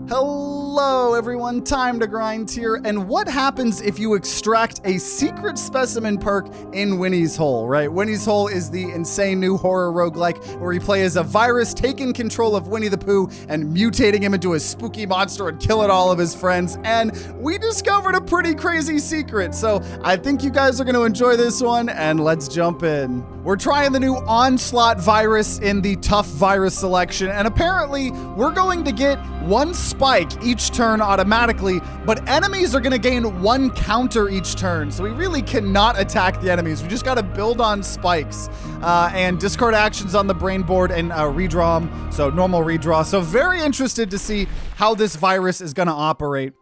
Hello everyone, TimeToGrind here, and what happens if you extract a secret specimen perk in Winnie's Hole, right? Winnie's Hole is the insane new horror roguelike where you play as a virus taking control of Winnie the Pooh and mutating him into a spooky monster and killing all of his friends, and we discovered a pretty crazy secret, so I think you guys are going to enjoy this one, and let's jump in. We're trying the new Onslaught virus in the tough virus selection, and apparently we're going to get one spike each turn automatically, but enemies are going to gain one counter each turn, so we really cannot attack the enemies. We just got to build on spikes and discard actions on the brain board and redraw them, so normal redraw. So very interested to see how this virus is going to operate,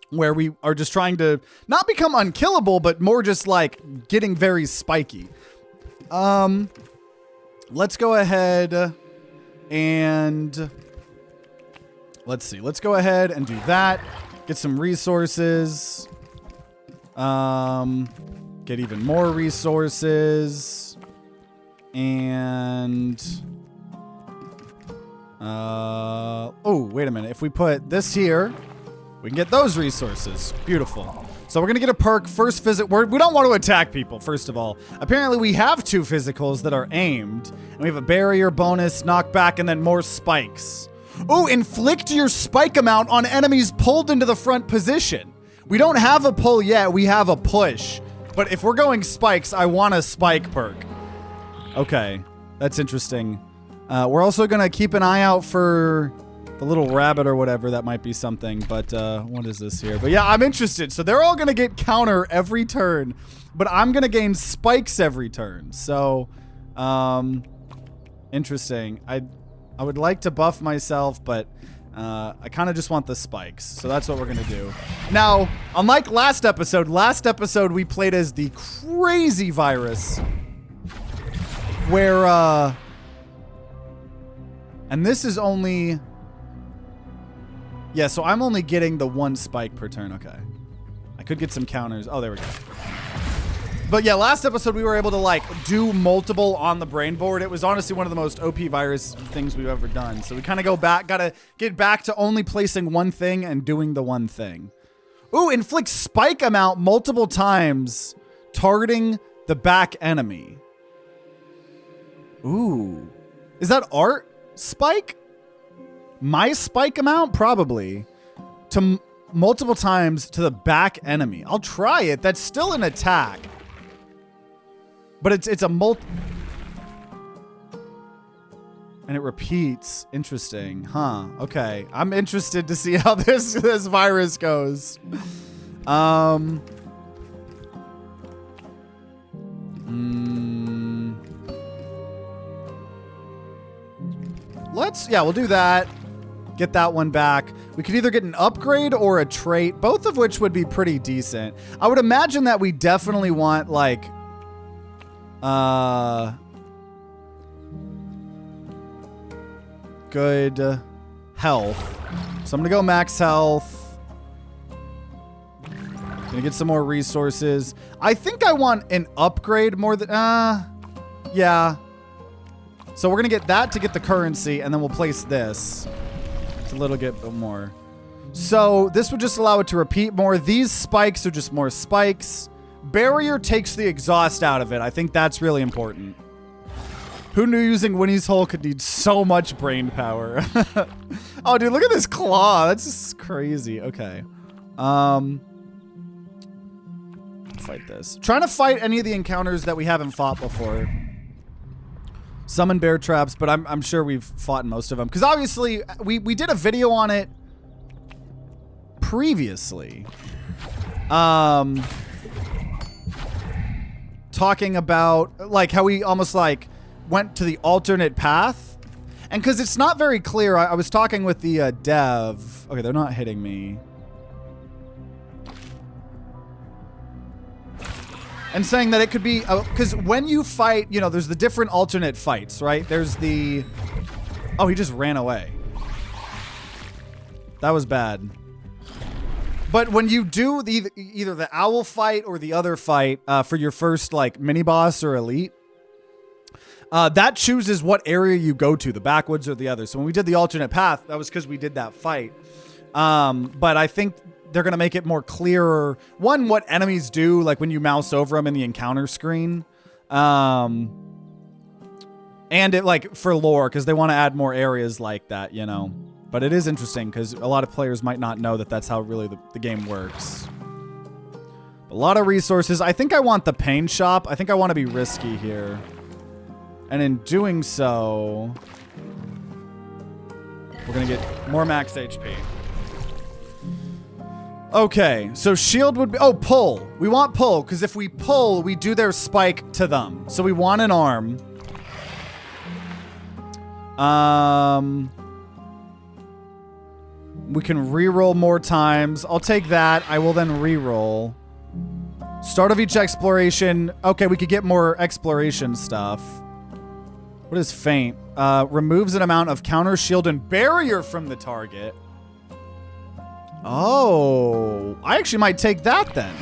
where we are just trying to not become unkillable, but more just like getting very spiky. Let's go ahead and let's see. Let's go ahead and do that. Get some resources. Get even more resources. And oh, wait a minute. If we put this here, we can get those resources. Beautiful. So we're going to get a perk. First visit. We don't want to attack people, first of all. Apparently, we have 2 physicals that are aimed. And we have a barrier bonus, knockback, and then more spikes. Oh, inflict your spike amount on enemies pulled into the front position. We don't have a pull yet. We have a push. But if we're going spikes, I want a spike perk. Okay. That's interesting. We're also going to keep an eye out for the little rabbit or whatever. That might be something, but what is this here? But yeah, I'm interested. So they're all gonna get counter every turn, but I'm gonna gain spikes every turn. So interesting. I would like to buff myself, but I kind of just want the spikes. So that's what we're gonna do. Now, unlike last episode we played as the crazy virus where and this is only, yeah, so I'm only getting the 1 spike per turn. Okay. I could get some counters. Oh, there we go. But yeah, last episode we were able to like do multiple on the brain board. It was honestly one of the most OP virus things we've ever done. So we kind of go back, gotta get back to only placing one thing and doing the one thing. Ooh, inflict spike amount multiple times, targeting the back enemy. Ooh. Is that art spike? My spike amount? Probably. To multiple times to the back enemy. I'll try it. That's still an attack. But it's a and it repeats. Let's okay. I'm interested to see how this virus goes. We'll do that. Get that one back. We could either get an upgrade or a trait, both of which would be pretty decent. I would imagine that we definitely want like good health. So I'm gonna go max health. Gonna get some more resources. I think I want an upgrade more than yeah. So we're gonna get that to get the currency, and then we'll place this. A little bit more. So this would just allow it to repeat more. These spikes are just more spikes. Barrier takes the exhaust out of it. I think that's really important. Who knew using Winnie's Hole could need so much brain power? Oh, dude, look at this claw. That's just crazy. Okay. Fight this. Trying to fight any of the encounters that we haven't fought before. Summon bear traps, but I'm sure we've fought most of them. Because obviously, we did a video on it previously. Talking about, like, how we almost, like, went to the alternate path. And because it's not very clear, I was talking with the dev. Okay, they're not hitting me. And saying that it could be, because when you fight, you know, there's the different alternate fights, right? There's the, oh, he just ran away. That was bad. But when you do either the owl fight or the other fight for your first, like, mini-boss or elite, that chooses what area you go to, the backwoods or the other. So when we did the alternate path, that was because we did that fight. But I think they're going to make it more clearer. One, what enemies do, like when you mouse over them in the encounter screen. And it like for lore, because they want to add more areas like that, you know. But it is interesting because a lot of players might not know that that's how really the game works. A lot of resources. I think I want the pain shop. I think I want to be risky here. And in doing so, we're going to get more max HP. Okay, so shield would be... Oh, pull. We want pull, because if we pull, we do their spike to them. So we want an arm. We can reroll more times. I'll take that. I will then reroll. Start of each exploration. Okay, we could get more exploration stuff. What is feint? Removes an amount of counter, shield, and barrier from the target. Oh, I actually might take that then.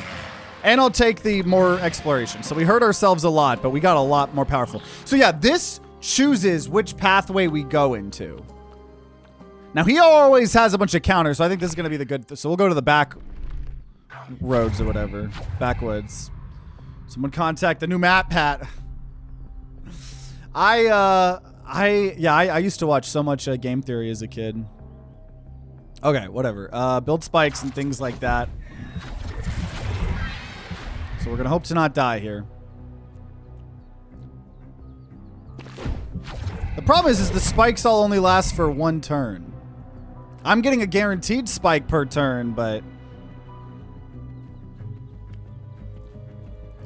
And I'll take the more exploration. So we hurt ourselves a lot, but we got a lot more powerful. So yeah, this chooses which pathway we go into. Now he always has a bunch of counters, so I think this is going to be the good... So we'll go to the back roads or whatever. Backwoods. Someone contact the new map, Pat. I used to watch so much game theory as a kid. Okay, whatever. Build spikes and things like that. So we're going to hope to not die here. The problem is the spikes all only last for one turn. I'm getting a guaranteed spike per turn, but...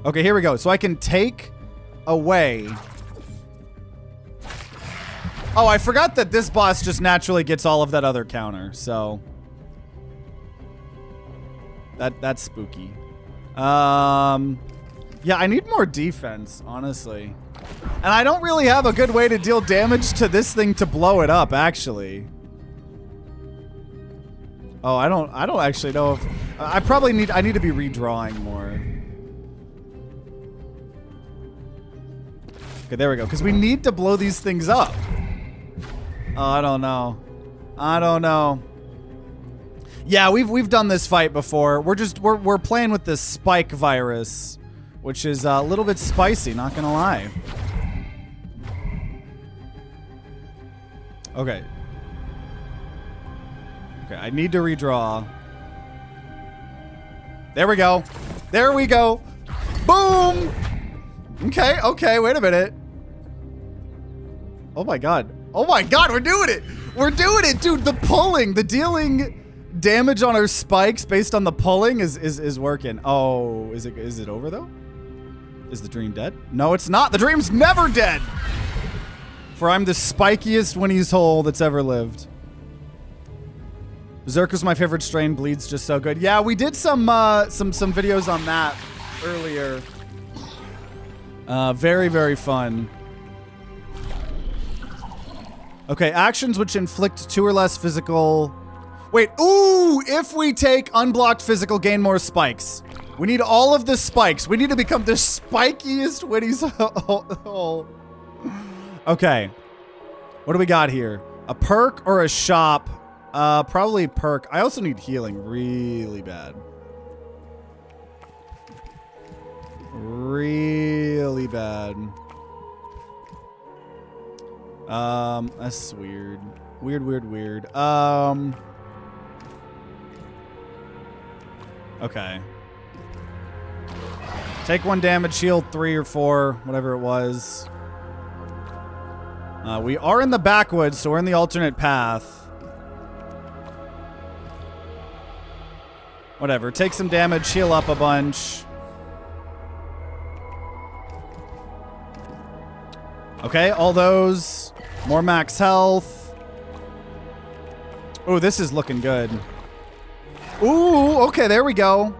Okay, here we go. So I can take away... Oh, I forgot that this boss just naturally gets all of that other counter, so... That's spooky. Yeah, I need more defense, honestly. And I don't really have a good way to deal damage to this thing to blow it up, actually. Oh, I don't actually know if... I need to be redrawing more. Okay, there we go. Because we need to blow these things up. Oh, I don't know. I don't know. Yeah, we've done this fight before. We're playing with this spike virus, which is a little bit spicy, not gonna lie. Okay. Okay, I need to redraw. There we go. There we go. Boom! Okay, okay, wait a minute. Oh my god. Oh my god, we're doing it! We're doing it, dude! The pulling, the dealing damage on our spikes based on the pulling is working. Oh, is it over though? Is the dream dead? No, it's not. The dream's never dead! For I'm the spikiest Winnie's Hole that's ever lived. Berserker's my favorite strain, bleeds just so good. Yeah, we did some videos on that earlier. Very, very fun. Okay, actions which inflict 2 or less physical... Wait, ooh! If we take unblocked physical, gain more spikes. We need all of the spikes. We need to become the spikiest Winnie's Hole. Okay. What do we got here? A perk or a shop? Probably perk. I also need healing really bad. Really bad. That's weird. Weird. Okay. Take 1 damage, heal 3 or 4, whatever it was. We are in the backwoods, so we're in the alternate path. Whatever. Take some damage, heal up a bunch. Okay, all those. More max health. Oh, this is looking good. Ooh, okay, there we go.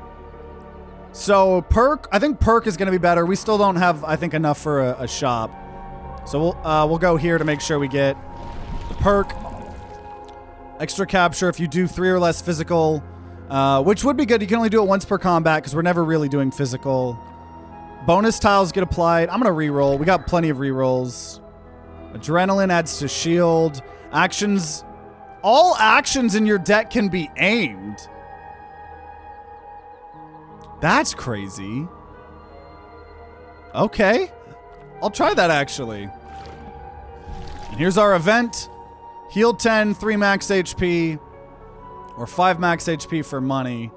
So, perk. I think perk is going to be better. We still don't have, I think, enough for a shop. So, we'll go here to make sure we get the perk. Extra capture if you do 3 or less physical. Which would be good. You can only do it once per combat because we're never really doing physical. Bonus tiles get applied. I'm going to reroll. We got plenty of rerolls. Adrenaline adds to shield. Actions All actions in your deck can be aimed. That's crazy. Okay. I'll try that actually. And here's our event. Heal 10, 3 max HP. Or 5 max HP for money.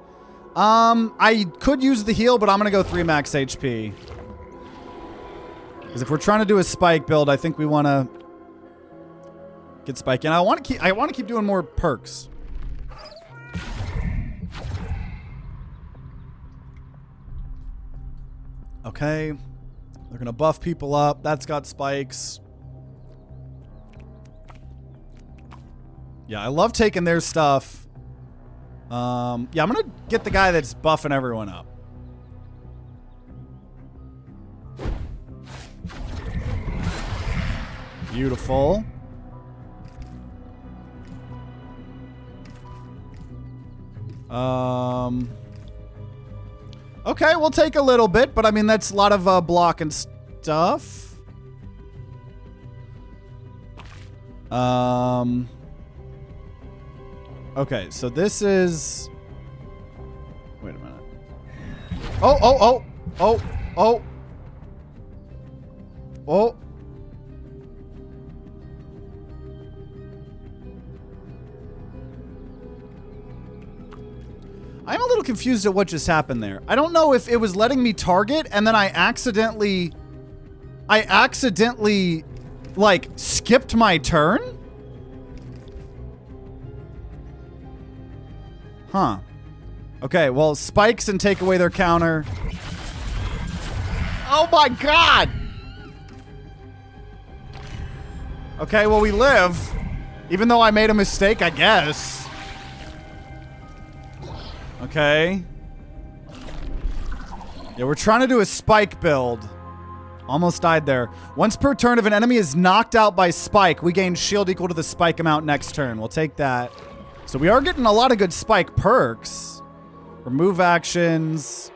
I could use the heal, but I'm gonna go 3 max HP. Because if we're trying to do a spike build, I think we want to get spike. And I want to keep doing more perks. Okay. They're going to buff people up. That's got spikes. Yeah, I love taking their stuff. Yeah, I'm going to get the guy that's buffing everyone up. Beautiful. Okay, we'll take a little bit, but I mean, that's a lot of block and stuff. Okay, so this is... Wait a minute. Oh. I'm a little confused at what just happened there. I don't know if it was letting me target and then I accidentally like skipped my turn. Huh. Okay, well, spikes and take away their counter. Oh my god! Okay, well, we live. Even though I made a mistake, I guess. Okay. Yeah, we're trying to do a spike build. Almost died there. Once per turn, if an enemy is knocked out by spike, we gain shield equal to the spike amount next turn. We'll take that. So we are getting a lot of good spike perks. Remove actions.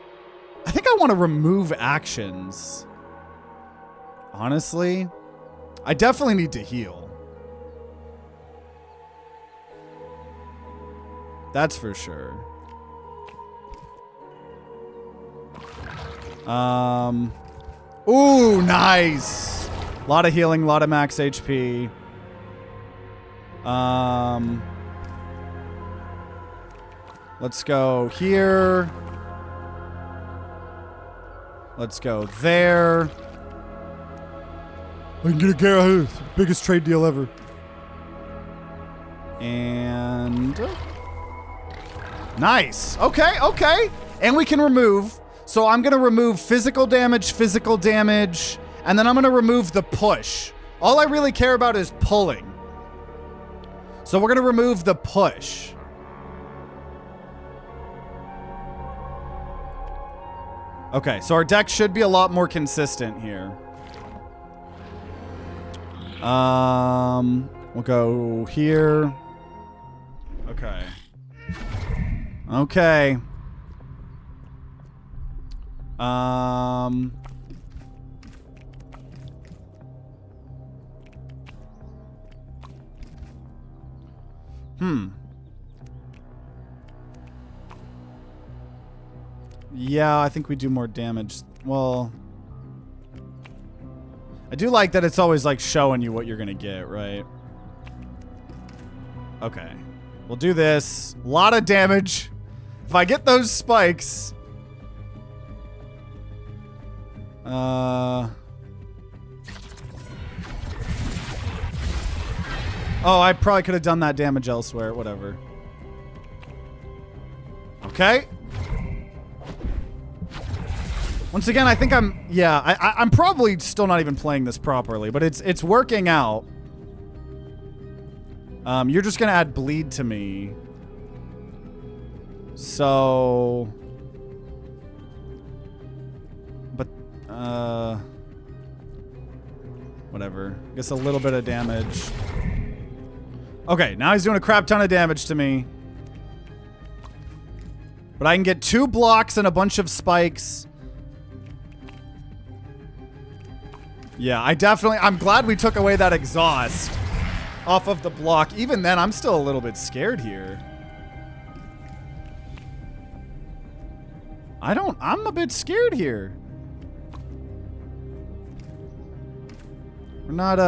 I think I want to remove actions. Honestly, I definitely need to heal. That's for sure. Ooh, nice. A lot of healing, a lot of max HP. Let's go here. Let's go there. I can get a Garrett. Biggest trade deal ever. And... Nice. Okay, okay. And we can remove. So I'm going to remove physical damage, and then I'm going to remove the push. All I really care about is pulling. So we're going to remove the push. Okay, so our deck should be a lot more consistent here. We'll go here. Okay. Okay. Yeah, I think we do more damage. Well, I do like that it's always like showing you what you're gonna get, right? Okay. We'll do this. A lot of damage. If I get those spikes... Oh, I probably could have done that damage elsewhere. Whatever. Okay. Once again, I think I'm... Yeah, I'm probably still not even playing this properly, but it's working out. You're just gonna add bleed to me. So... But, whatever. I guess a little bit of damage. Okay, now he's doing a crap ton of damage to me. But I can get 2 blocks and a bunch of spikes. Yeah, I'm glad we took away that exhaust. off of the block. Even then, I'm still a little bit scared here. I'm a bit scared here. We're not,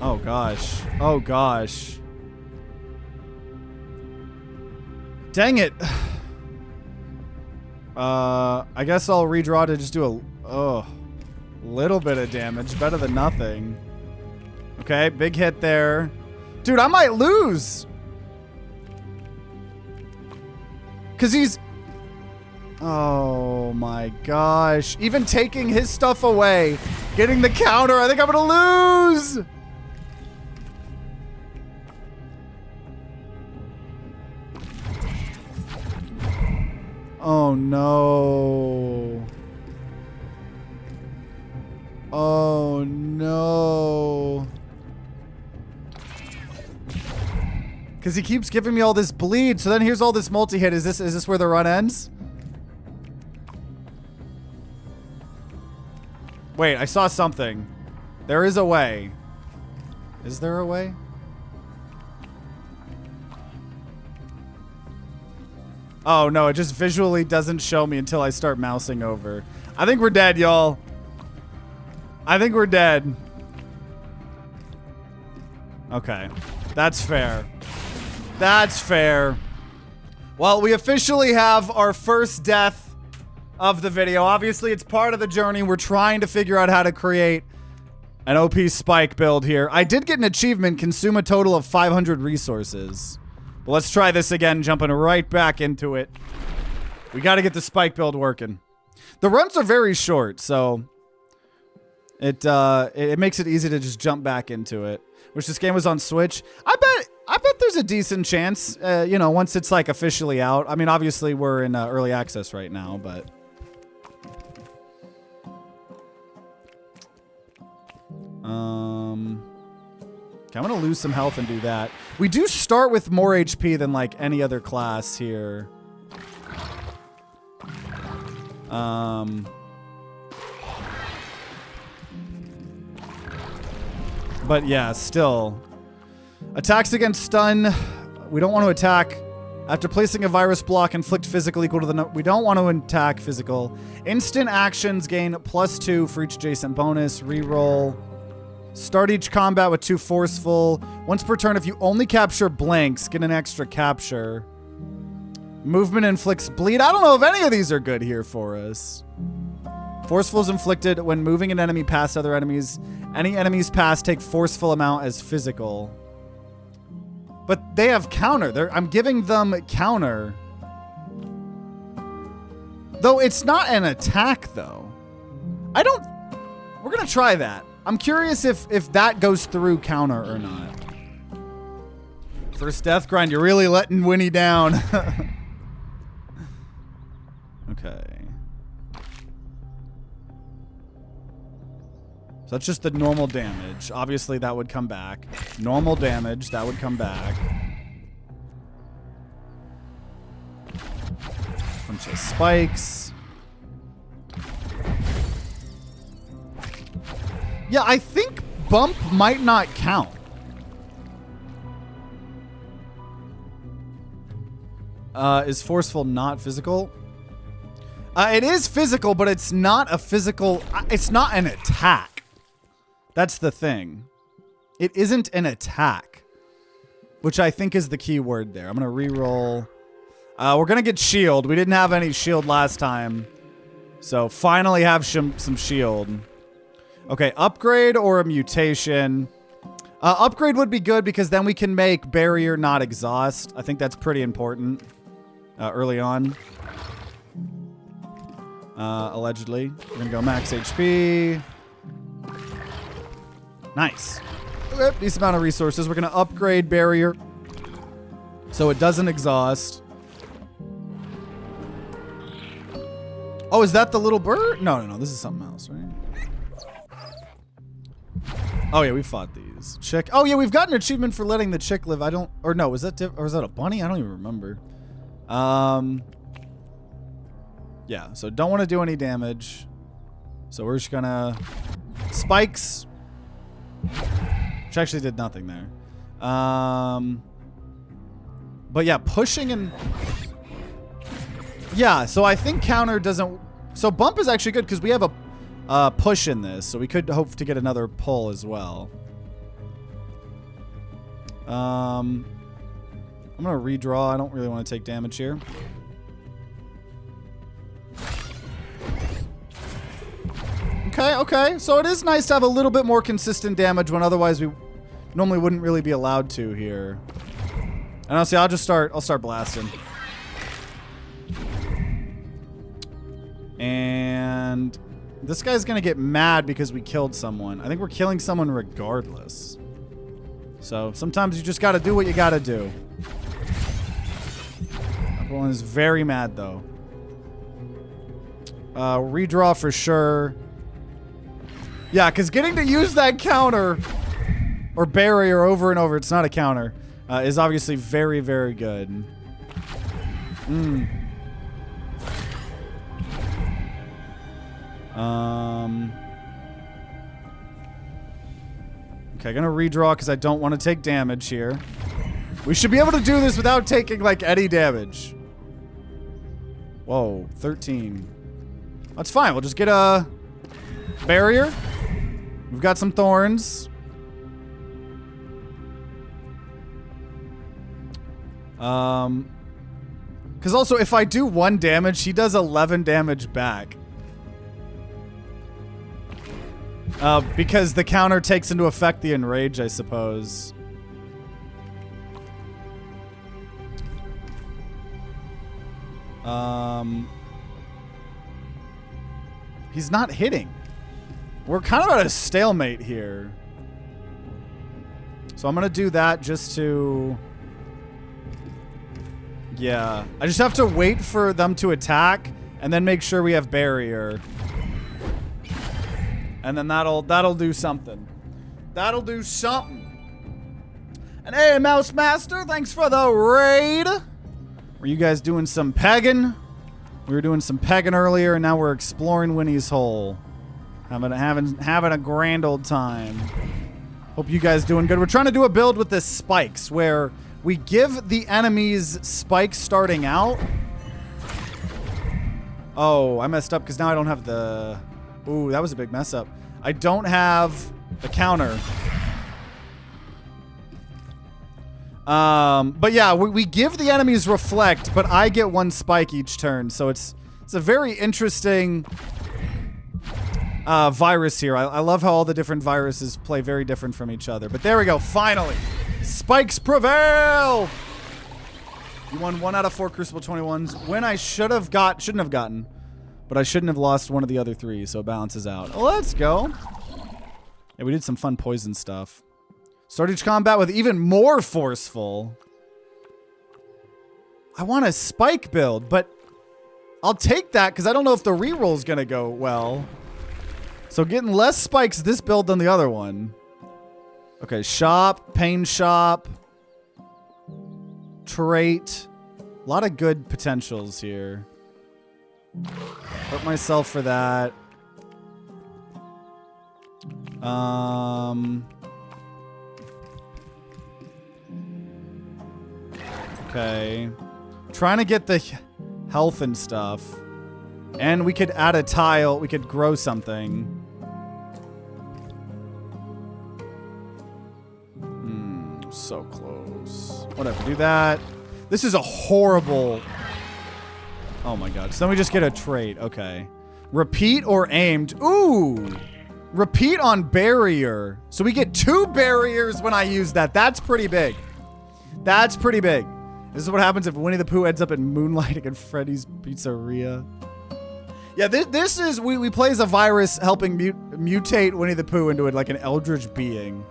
oh gosh. Oh gosh. Dang it. I guess I'll redraw to just do a little bit of damage. Better than nothing. Okay, big hit there. Dude, I might lose. Because he's... Oh my gosh. Even taking his stuff away. Getting the counter. I think I'm going to lose. Oh no. Oh no. Because he keeps giving me all this bleed. So then here's all this multi-hit. Is this where the run ends? Wait, I saw something. There is a way. Is there a way? Oh no, it just visually doesn't show me until I start mousing over. I think we're dead, y'all. I think we're dead. Okay. That's fair. That's fair. Well, we officially have our first death of the video. Obviously, it's part of the journey. We're trying to figure out how to create an OP spike build here. I did get an achievement, consume a total of 500 resources. But let's try this again, jumping right back into it. We got to get the spike build working. The runs are very short, so it makes it easy to just jump back into it. Wish this game was on Switch. I bet there's a decent chance, you know, once it's like officially out. I mean, obviously we're in early access right now, but okay, I'm gonna lose some health and do that. We do start with more HP than like any other class here. But yeah, still. Attacks against stun. We don't want to attack. After placing a virus block, inflict physical equal to the we don't want to attack physical. Instant actions gain +2 for each adjacent bonus. Reroll. Start each combat with 2 forceful. Once per turn, if you only capture blanks, get an extra capture. Movement inflicts bleed. I don't know if any of these are good here for us. Forceful is inflicted when moving an enemy past other enemies. Any enemies past take forceful amount as physical. But they have counter. I'm giving them counter. Though it's not an attack, though. We're going to try that. I'm curious if that goes through counter or not. First death grind, you're really letting Winnie down. Okay. So that's just the normal damage. Obviously, that would come back. Normal damage, that would come back. Bunch of spikes. Yeah, I think bump might not count. Is forceful not physical? It is physical, but it's not a physical... It's not an attack. That's the thing. It isn't an attack. Which I think is the key word there. I'm going to re-roll. We're going to get shield. We didn't have any shield last time. So finally have some shield. Okay, upgrade or a mutation. Upgrade would be good because then we can make barrier not exhaust. I think that's pretty important early on. Allegedly. We're going to go max HP. Nice. Decent amount of resources. We're going to upgrade barrier so it doesn't exhaust. Oh, is that the little bird? No. This is something else, right? Oh, yeah, we fought these. Chick. Oh, yeah, we've got an achievement for letting the chick live. Or no, was that a bunny? I don't even remember. Yeah, so don't want to do any damage. So we're just gonna Spikes. Which actually did nothing there. But yeah, pushing and... Yeah, so I think counter doesn't... So bump is actually good because we have a push in this. So we could hope to get another pull as well. I'm going to redraw. I don't really want to take damage here. Okay. So it is nice to have a little bit more consistent damage when otherwise we normally wouldn't really be allowed to here. And honestly, I'll start blasting. And this guy's going to get mad because we killed someone. I think we're killing someone regardless. So sometimes you just got to do what you got to do. Everyone is very mad though. Redraw for sure. Yeah, because getting to use that counter or barrier over and over, it's not a counter, is obviously very, very good. Okay, gonna redraw because I don't want to take damage here. We should be able to do this without taking, like, any damage. Whoa, 13. That's fine. We'll just get a barrier. We've got some thorns. Because also, if I do 1 damage, he does 11 damage back. Because the counter takes into effect the enrage, I suppose. He's not hitting. We're kind of at a stalemate here. So I'm going to do that just to... Yeah. I just have to wait for them to attack and then make sure we have barrier. And then that'll do something. That'll do something. And hey, Mouse Master, thanks for the raid. Were you guys doing some pegging? We were doing some pegging earlier, and now we're exploring Winnie's Hole. Having a grand old time. Hope you guys doing good. We're trying to do a build with the spikes, where we give the enemies spikes starting out. Oh, I messed up because now I don't have the... Ooh, that was a big mess up. I don't have the counter. But yeah, we give the enemies reflect, but I get 1 spike each turn. So it's a very interesting virus here. I love how all the different viruses play very different from each other. But there we go, finally. Spikes prevail! You won 1 out of 4 Crucible 21s. When I shouldn't have gotten. But I shouldn't have lost one of the other 3, so it balances out. Let's go. Yeah, we did some fun poison stuff. Start each combat with even more forceful. I want a spike build, but I'll take that because I don't know if the reroll is going to go well. So getting less spikes this build than the other one. Okay, shop, pain shop, trait. A lot of good potentials here. Hurt myself for that. Okay. Trying to get the health and stuff. And we could add a tile. We could grow something. So close. Whatever, do that. This is a horrible... Oh my god. So then we just get a trait. Okay. Repeat or aimed. Ooh! Repeat on barrier. So we get 2 barriers when I use that. That's pretty big. That's pretty big. This is what happens if Winnie the Pooh ends up in moonlighting at Freddy's Pizzeria. Yeah, this is... We play as a virus helping mutate Winnie the Pooh into like an eldritch being.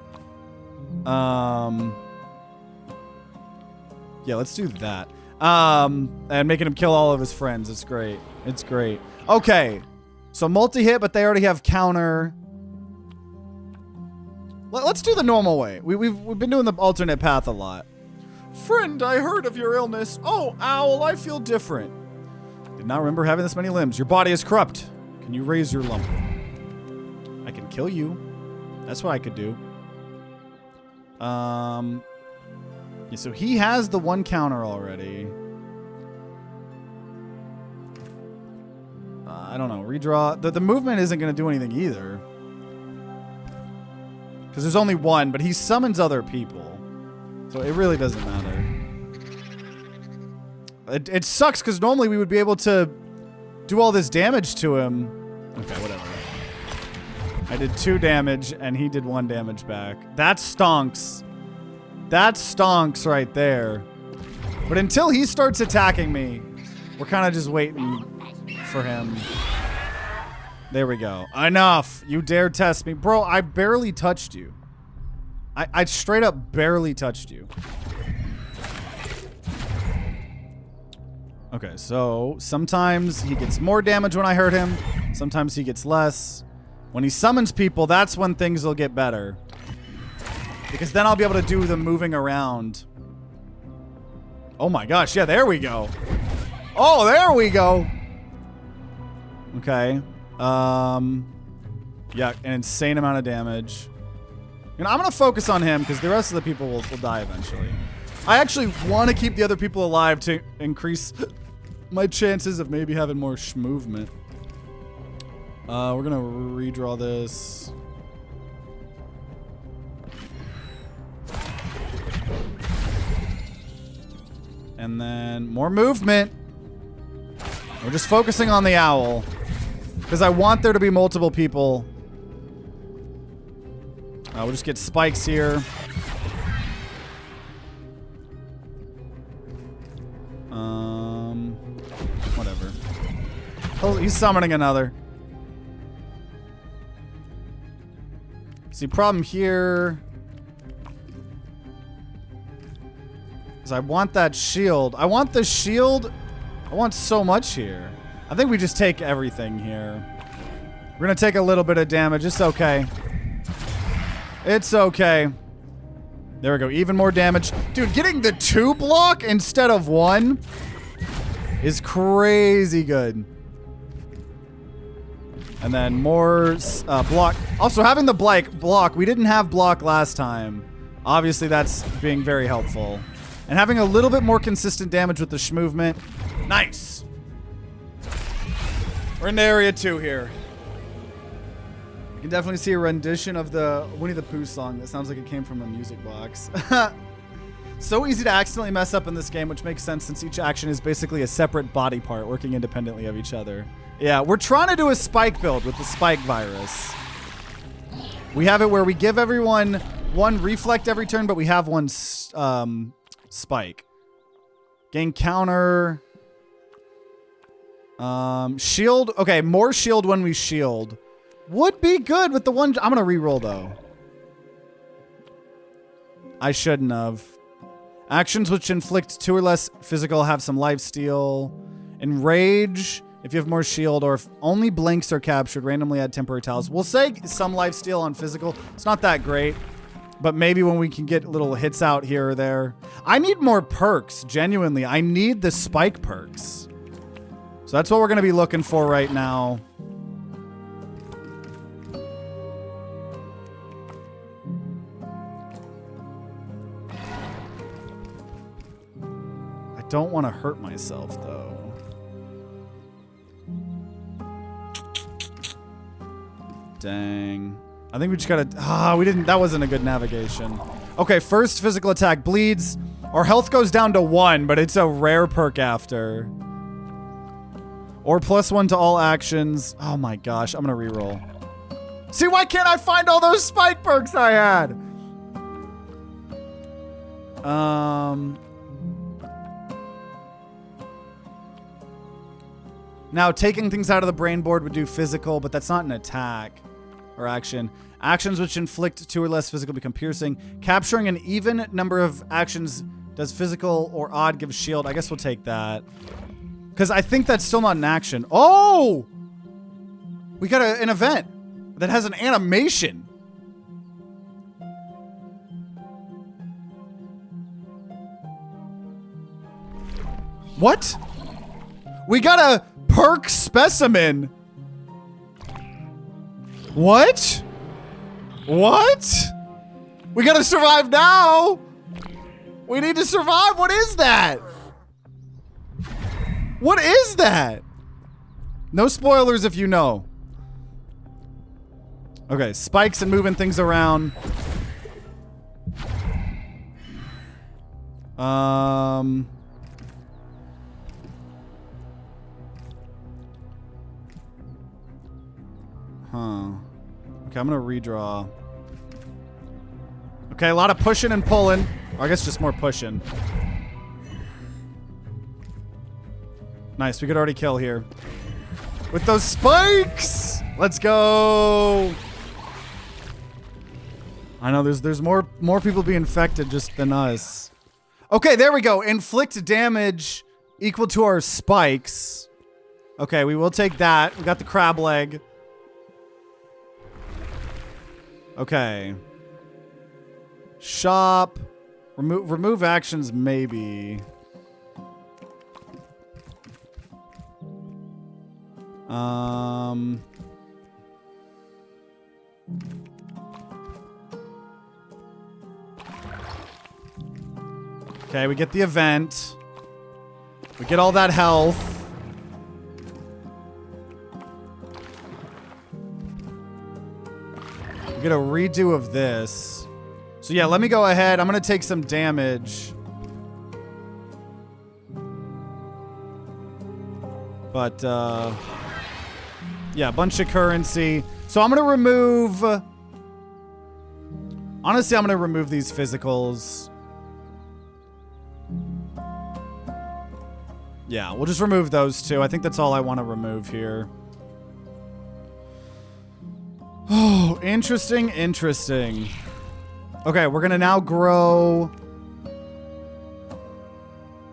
Yeah, let's do that. And making him kill all of his friends. It's great. It's great. Okay. So multi-hit, but they already have counter. Let's do the normal way. We've been doing the alternate path a lot. Friend, I heard of your illness. Oh, owl, I feel different. Did not remember having this many limbs. Your body is corrupt. Can you raise your lump? I can could kill you. That's what I could do. Yeah, so he has the 1 counter already. I don't know. Redraw. The movement isn't going to do anything either. Because there's only 1, but he summons other people. So it really doesn't matter. It sucks because normally we would be able to do all this damage to him. Okay, whatever. I did 2 damage and he did 1 damage back. That stonks. That stonks right there. But until he starts attacking me, we're kind of just waiting for him. There we go. Enough. You dare test me. Bro, I barely touched you. I straight up barely touched you. Okay, so sometimes he gets more damage when I hurt him. Sometimes he gets less. When he summons people, that's when things will get better. Because then I'll be able to do the moving around. Oh my gosh, yeah, there we go. Oh, there we go. Okay. Yeah, an insane amount of damage. And I'm going to focus on him because the rest of the people will die eventually. I actually want to keep the other people alive to increase my chances of maybe having more movement. We're going to redraw this. And then more movement. We're just focusing on the owl. Because I want there to be multiple people. We'll just get spikes here. Whatever. Oh, he's summoning another. See, problem here is I want that shield. I want the shield. I want so much here. I think we just take everything here. We're going to take a little bit of damage. It's okay. It's okay. There we go. Even more damage. Dude, getting the 2 block instead of 1 is crazy good. And then more block. Also, having the block. We didn't have block last time. Obviously, that's being very helpful. And having a little bit more consistent damage with the movement. Nice. We're in area 2 here. You can definitely see a rendition of the Winnie the Pooh song that sounds like it came from a music box. So easy to accidentally mess up in this game, which makes sense since each action is basically a separate body part working independently of each other. Yeah, we're trying to do a spike build with the spike virus. We have it where we give everyone 1 reflect every turn, but we have 1 spike. Gain counter. Shield. Okay, more shield when we shield. Would be good with the 1. I'm going to re-roll, though. I shouldn't have. Actions which inflict 2 or less physical have some lifesteal. Enrage, if you have more shield, or if only blinks are captured, randomly add temporary tiles. We'll say some lifesteal on physical. It's not that great. But maybe when we can get little hits out here or there. I need more perks, genuinely. I need the spike perks. So that's what we're going to be looking for right now. I don't want to hurt myself, though. Dang. I think we just gotta... we didn't... That wasn't a good navigation. Okay, first physical attack bleeds. Our health goes down to 1, but it's a rare perk after. Or +1 to all actions. Oh my gosh, I'm gonna reroll. See, why can't I find all those spike perks I had? Now, taking things out of the brain board would do physical, but that's not an attack or action. Actions which inflict 2 or less physical become piercing. Capturing an even number of actions does physical or odd gives shield. I guess we'll take that. Because I think that's still not an action. Oh! We got an event that has an animation. What? We got a perk specimen. What? What? We gotta survive now. We need to survive. What is that? What is that? No spoilers if you know. Okay, spikes and moving things around. Huh. Okay, I'm gonna redraw. Okay, a lot of pushing and pulling. Or I guess just more pushing. Nice, we could already kill here. With those spikes! Let's go! I know there's more people being infected just than us. Okay, there we go. Inflict damage equal to our spikes. Okay, we will take that. We got the crab leg. Okay. Shop. Remove actions, maybe. Okay, we get the event. We get all that health. We get a redo of this. So yeah, let me go ahead. I'm gonna take some damage. But, yeah, a bunch of currency. So I'm gonna remove... Honestly, I'm gonna remove these physicals. Yeah, we'll just remove those two. I think that's all I want to remove here. Oh, interesting, interesting. Okay, we're gonna now grow...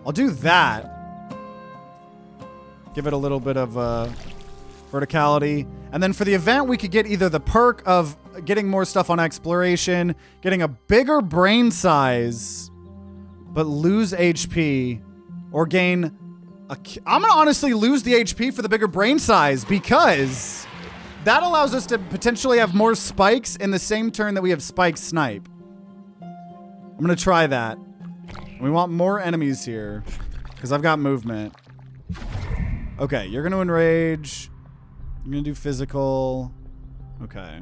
I'll do that. Give it a little bit of verticality. And then for the event, we could get either the perk of getting more stuff on exploration, getting a bigger brain size, but lose HP, or gain... I'm gonna honestly lose the HP for the bigger brain size because that allows us to potentially have more spikes in the same turn that we have spike snipe. I'm gonna try that. We want more enemies here because I've got movement. Okay, you're gonna enrage. You're gonna do physical. Okay.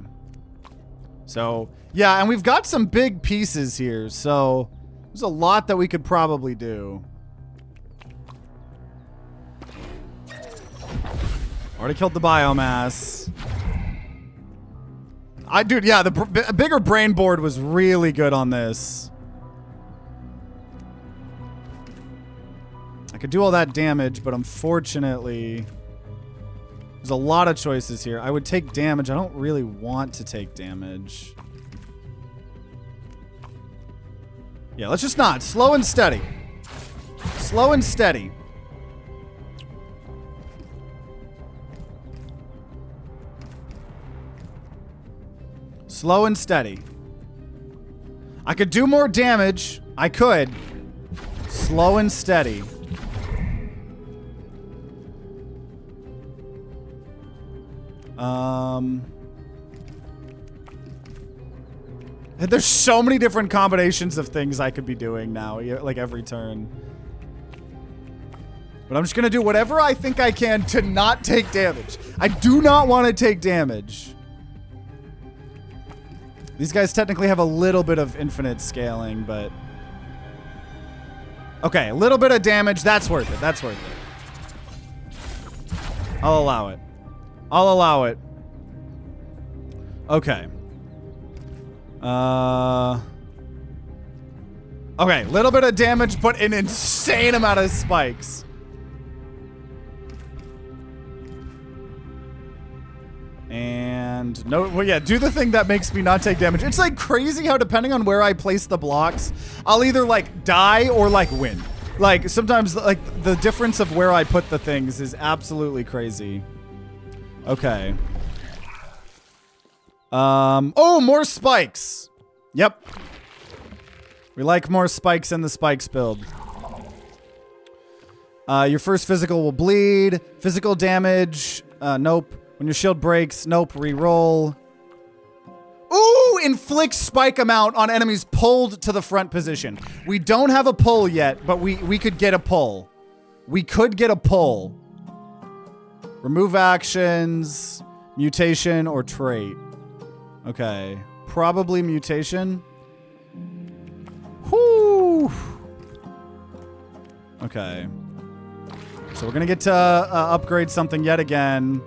So, yeah, and we've got some big pieces here, so there's a lot that we could probably do. Already killed the biomass. Dude, yeah, the bigger brain board was really good on this. I could do all that damage, but unfortunately, there's a lot of choices here. I would take damage. I don't really want to take damage. Yeah, let's just not. Slow and steady. Slow and steady. Slow and steady. I could do more damage. I could. Slow and steady. There's so many different combinations of things I could be doing now, like every turn. But I'm just gonna do whatever I think I can to not take damage. I do not want to take damage. These guys technically have a little bit of infinite scaling, but... Okay, a little bit of damage. That's worth it. That's worth it. I'll allow it. I'll allow it. Okay. Okay, little bit of damage, but an insane amount of spikes. And no, well, yeah, do the thing that makes me not take damage. It's like crazy how depending on where I place the blocks, I'll either like die or like win. Like sometimes like the difference of where I put the things is absolutely crazy. Okay. Oh, more spikes. Yep. We like more spikes in the spikes build. Your first physical will bleed. Physical damage. Nope. When your shield breaks, nope, re-roll. Ooh, inflict spike amount on enemies pulled to the front position. We don't have a pull yet, but we could get a pull. We could get a pull. Remove actions, mutation, or trait. Okay. Probably mutation. Whoo! Okay. So we're gonna get to upgrade something yet again.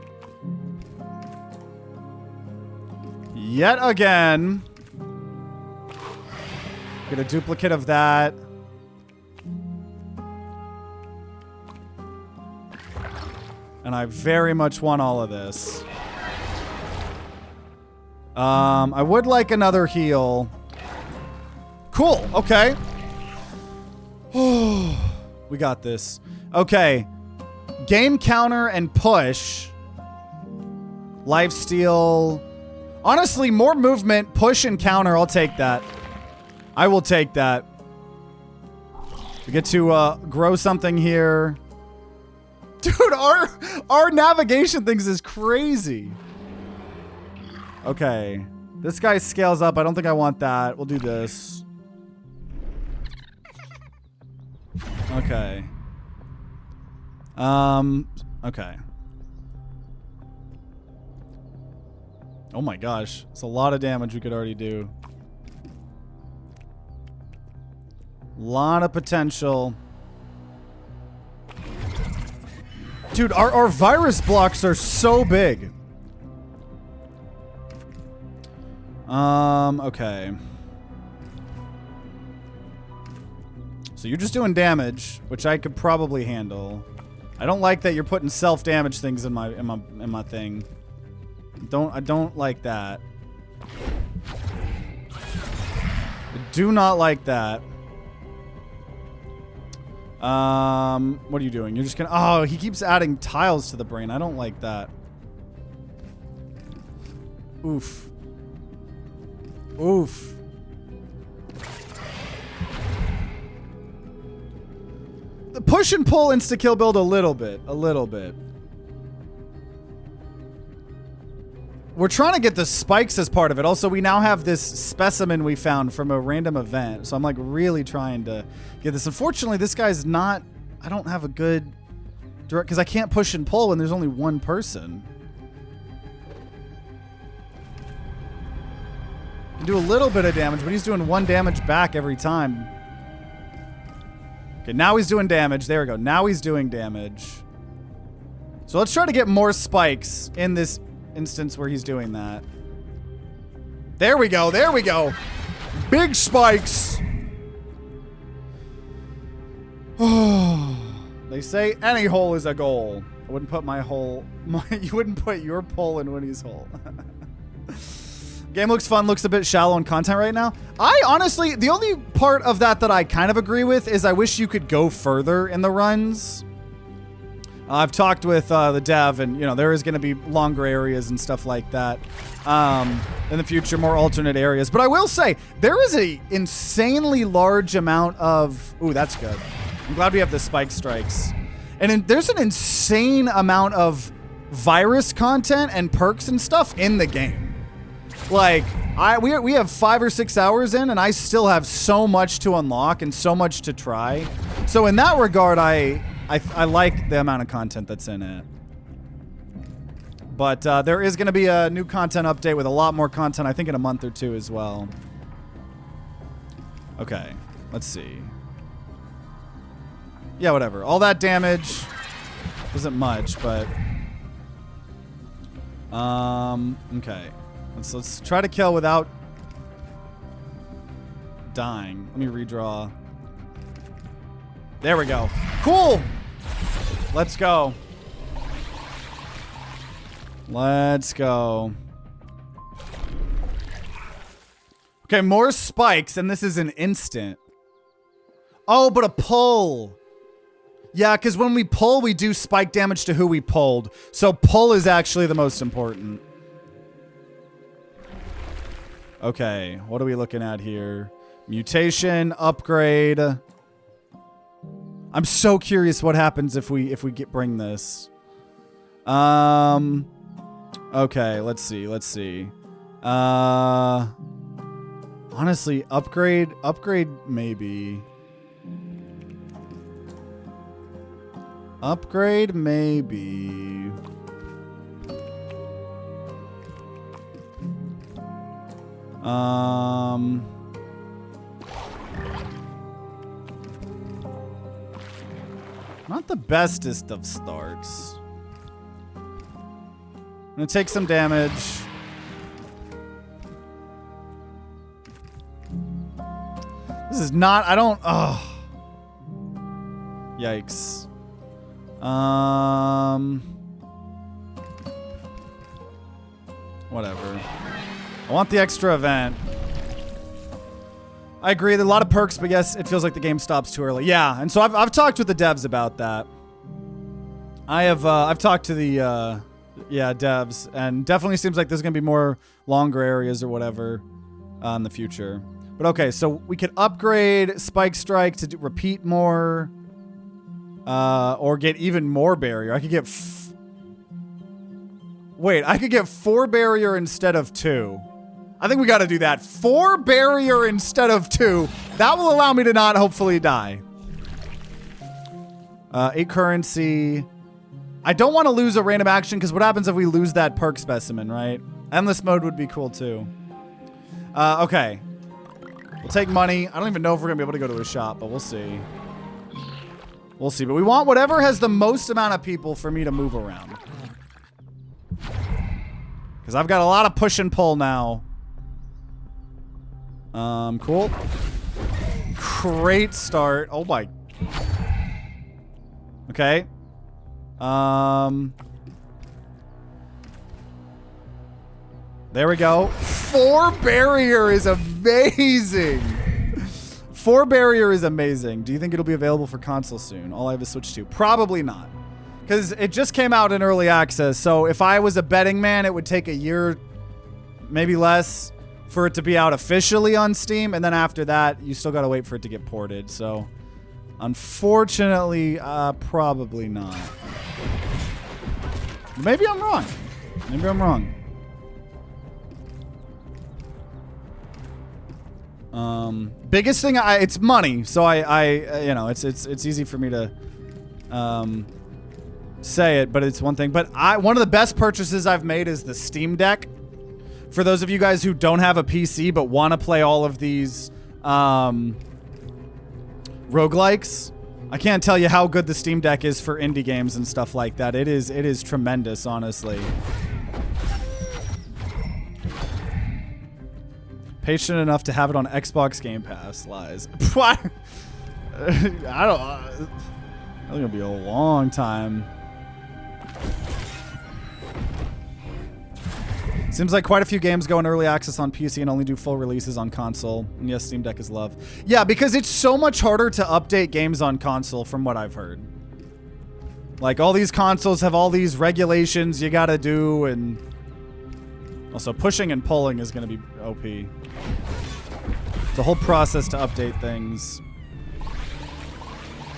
Yet again. Get a duplicate of that. And I very much want all of this. I would like another heal. Cool. Okay. We got this. Okay. Game counter and push. Lifesteal. Honestly, more movement, push, and counter. I'll take that. I will take that. We get to grow something here. Dude, our navigation things is crazy. Okay. This guy scales up. I don't think I want that. We'll do this. Okay. Okay. Oh my gosh. It's a lot of damage we could already do. Lot of potential. Dude, our virus blocks are so big. Okay. So you're just doing damage, which I could probably handle. I don't like that you're putting self-damage things in my thing. I don't like that. I do not like that. What are you doing? You're just gonna... Oh, he keeps adding tiles to the brain. I don't like that. Oof. Oof. The push and pull insta-kill build a little bit. A little bit. We're trying to get the spikes as part of it. Also, we now have this specimen we found from a random event. So I'm like really trying to get this. Unfortunately, this guy's not... I don't have a good direct... Because I can't push and pull when there's only one person. Can do a little bit of damage, but he's doing 1 damage back every time. Okay, now he's doing damage. There we go. Now he's doing damage. So let's try to get more spikes in this instance where he's doing that. There we go. There we go. Big spikes. They say any hole is a goal. I wouldn't put my hole... you wouldn't put your pole in Winnie's hole. Game looks fun, looks a bit shallow in content right now. I honestly, the only part of that I kind of agree with is I wish you could go further in the runs. I've talked with the dev, and you know there is going to be longer areas and stuff like that in the future, more alternate areas. But I will say there is a insanely large amount of... Ooh, that's good. I'm glad we have the spike strikes, and there's an insane amount of virus content and perks and stuff in the game. Like, we have 5 or 6 hours in, and I still have so much to unlock and so much to try. So in that regard, I like the amount of content that's in it. But there is going to be a new content update with a lot more content, I think in a month or 2 as well. Okay, let's see. Yeah, whatever. All that damage wasn't much, but... okay. Let's try to kill without dying. Let me redraw. There we go. Cool. Let's go. Let's go. Okay, more spikes, and this is an instant. Oh, but a pull. Yeah, because when we pull, we do spike damage to who we pulled. So pull is actually the most important. Okay, what are we looking at here? Mutation, upgrade. I'm so curious what happens if we bring this. Okay, let's see. Honestly, upgrade maybe. Upgrade maybe. Not the bestest of starts. I'm gonna take some damage. This is not, I don't, yikes. Whatever. I want the extra event. I agree, there are a lot of perks, but yes, it feels like the game stops too early. Yeah, and so I've talked with the devs about that. I've talked to the, devs, and definitely seems like there's gonna be more longer areas or whatever in the future. But okay, so we could upgrade Spike Strike to repeat more, or get even more barrier. I could get, wait, I could get 4 barrier instead of 2. I think we got to do that. 4 barrier instead of 2. That will allow me to not hopefully die. 8 currency. I don't want to lose a random action because what happens if we lose that perk specimen, right? Endless mode would be cool too. Okay. We'll take money. I don't even know if we're going to be able to go to a shop, but we'll see. We'll see. But we want whatever has the most amount of people for me to move around. Because I've got a lot of push and pull now. Cool. Great start. Oh my. Okay. There we go. 4 barrier is amazing. 4 barrier is amazing. Do you think it'll be available for console soon? All I have is Switch 2. Probably not. Because it just came out in early access. So if I was a betting man, it would take a year, maybe less, for it to be out officially on Steam. And then after that, you still got to wait for it to get ported. So unfortunately, probably not. Maybe I'm wrong. Maybe I'm wrong. Biggest thing, it's money. So I you know, it's easy for me to say it, but it's one thing. But one of the best purchases I've made is the Steam Deck. For those of you guys who don't have a PC but want to play all of these roguelikes, I can't tell you how good the Steam Deck is for indie games and stuff like that. It is tremendous, honestly. Patient enough to have it on Xbox Game Pass. Lies. What? I think it'll be a long time. Seems like quite a few games go in early access on PC and only do full releases on console. And yes, Steam Deck is love. Yeah, because it's so much harder to update games on console from what I've heard. Like, all these consoles have all these regulations you gotta do, and also pushing and pulling is gonna be OP. It's a whole process to update things.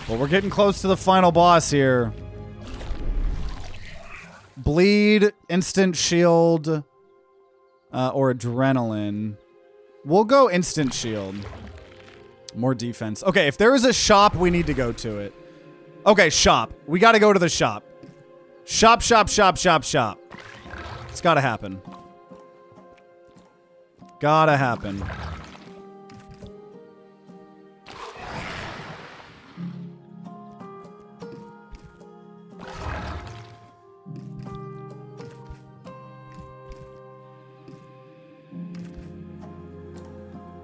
Well, we're getting close to the final boss here. Bleed, instant shield, or adrenaline. We'll go instant shield. More defense. Okay, if there is a shop, we need to go to it. Okay, shop. We gotta go to the shop. Shop, shop, shop, shop, shop. It's gotta happen. Gotta happen.